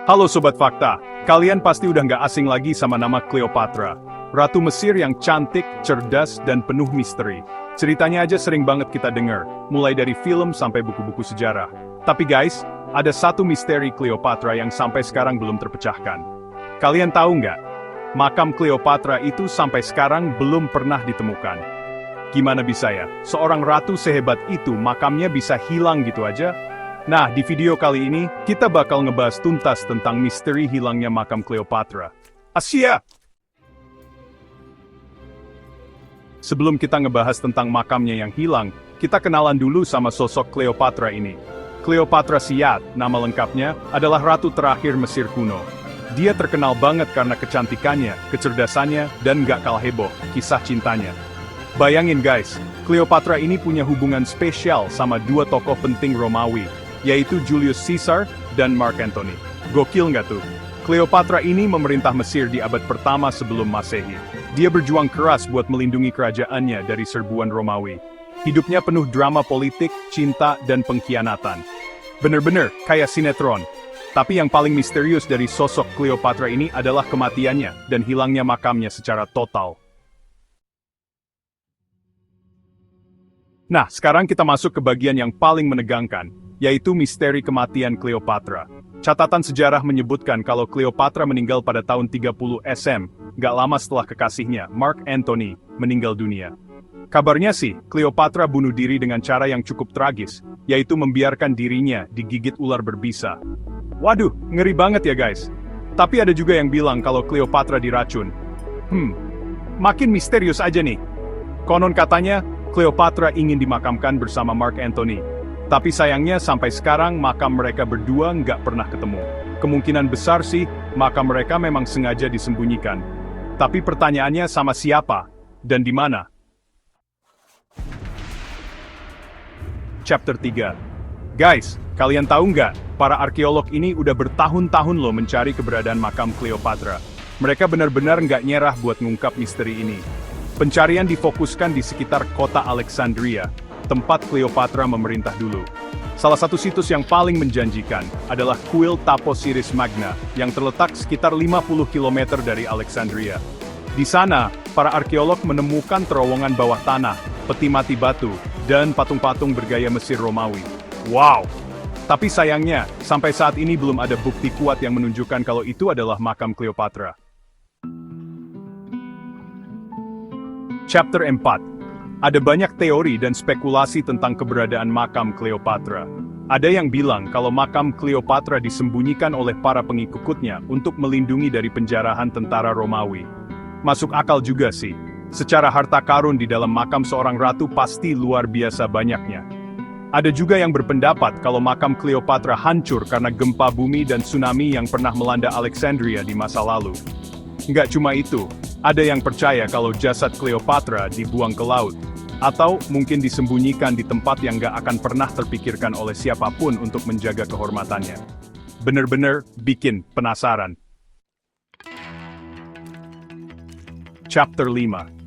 Halo Sobat Fakta, kalian pasti udah nggak asing lagi sama nama Cleopatra. Ratu Mesir yang cantik, cerdas, dan penuh misteri. Ceritanya aja sering banget kita dengar, mulai dari film sampai buku-buku sejarah. Tapi guys, ada satu misteri Cleopatra yang sampai sekarang belum terpecahkan. Kalian tahu nggak? Makam Cleopatra itu sampai sekarang belum pernah ditemukan. Gimana bisa ya? Seorang ratu sehebat itu makamnya bisa hilang gitu aja? Nah, di video kali ini, kita bakal ngebahas tuntas tentang misteri hilangnya makam Cleopatra. Asia! Sebelum kita ngebahas tentang makamnya yang hilang, kita kenalan dulu sama sosok Cleopatra ini. Cleopatra Siat, nama lengkapnya, adalah ratu terakhir Mesir kuno. Dia terkenal banget karena kecantikannya, kecerdasannya, dan gak kalah heboh, kisah cintanya. Bayangin guys, Cleopatra ini punya hubungan spesial sama dua tokoh penting Romawi, yaitu Julius Caesar dan Mark Antony. Gokil nggak tuh? Cleopatra ini memerintah Mesir di abad pertama sebelum Masehi. Dia berjuang keras buat melindungi kerajaannya dari serbuan Romawi. Hidupnya penuh drama politik, cinta, dan pengkhianatan. Bener-bener kayak sinetron. Tapi yang paling misterius dari sosok Cleopatra ini adalah kematiannya dan hilangnya makamnya secara total. Nah, sekarang kita masuk ke bagian yang paling menegangkan, yaitu misteri kematian Cleopatra. Catatan sejarah menyebutkan kalau Cleopatra meninggal pada tahun 30 SM, gak lama setelah kekasihnya, Mark Antony, meninggal dunia. Kabarnya sih, Cleopatra bunuh diri dengan cara yang cukup tragis, yaitu membiarkan dirinya digigit ular berbisa. Waduh, ngeri banget ya guys. Tapi ada juga yang bilang kalau Cleopatra diracun. Makin misterius aja nih. Konon katanya, Cleopatra ingin dimakamkan bersama Mark Antony. Tapi sayangnya sampai sekarang makam mereka berdua nggak pernah ketemu. Kemungkinan besar sih, makam mereka memang sengaja disembunyikan. Tapi pertanyaannya sama siapa? Dan di mana? Chapter 3. Guys, kalian tahu nggak? Para arkeolog ini udah bertahun-tahun loh mencari keberadaan makam Cleopatra. Mereka benar-benar nggak nyerah buat ngungkap misteri ini. Pencarian difokuskan di sekitar kota Alexandria, tempat Cleopatra memerintah dulu. Salah satu situs yang paling menjanjikan adalah kuil Taposiris Magna, yang terletak sekitar 50 km dari Alexandria. Di sana, para arkeolog menemukan terowongan bawah tanah, peti mati batu, dan patung-patung bergaya Mesir Romawi. Wow! Tapi sayangnya, sampai saat ini belum ada bukti kuat yang menunjukkan kalau itu adalah makam Cleopatra. Chapter 4. Ada banyak teori dan spekulasi tentang keberadaan makam Cleopatra. Ada yang bilang kalau makam Cleopatra disembunyikan oleh para pengikutnya untuk melindungi dari penjarahan tentara Romawi. Masuk akal juga sih. Secara harta karun di dalam makam seorang ratu pasti luar biasa banyaknya. Ada juga yang berpendapat kalau makam Cleopatra hancur karena gempa bumi dan tsunami yang pernah melanda Alexandria di masa lalu. Nggak cuma itu, ada yang percaya kalau jasad Cleopatra dibuang ke laut, atau mungkin disembunyikan di tempat yang nggak akan pernah terpikirkan oleh siapapun untuk menjaga kehormatannya. Bener-bener bikin penasaran. Chapter 5.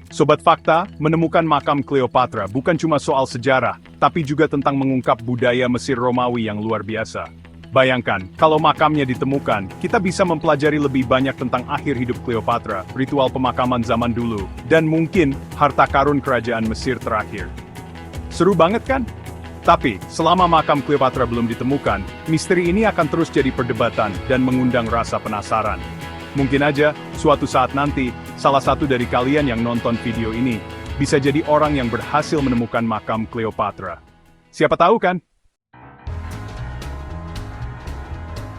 Sobat Fakta, menemukan makam Cleopatra bukan cuma soal sejarah, tapi juga tentang mengungkap budaya Mesir Romawi yang luar biasa. Bayangkan, kalau makamnya ditemukan, kita bisa mempelajari lebih banyak tentang akhir hidup Cleopatra, ritual pemakaman zaman dulu, dan mungkin harta karun kerajaan Mesir terakhir. Seru banget kan? Tapi, selama makam Cleopatra belum ditemukan, misteri ini akan terus jadi perdebatan dan mengundang rasa penasaran. Mungkin aja, suatu saat nanti, salah satu dari kalian yang nonton video ini, bisa jadi orang yang berhasil menemukan makam Cleopatra. Siapa tahu kan?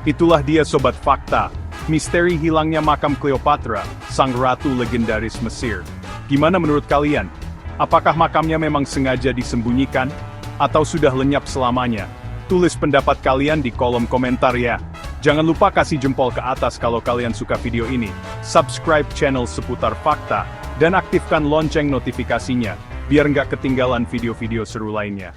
Itulah dia Sobat Fakta, misteri hilangnya makam Cleopatra, sang ratu legendaris Mesir. Gimana menurut kalian? Apakah makamnya memang sengaja disembunyikan? Atau sudah lenyap selamanya? Tulis pendapat kalian di kolom komentar ya. Jangan lupa kasih jempol ke atas kalau kalian suka video ini, subscribe channel seputar fakta, dan aktifkan lonceng notifikasinya, biar nggak ketinggalan video-video seru lainnya.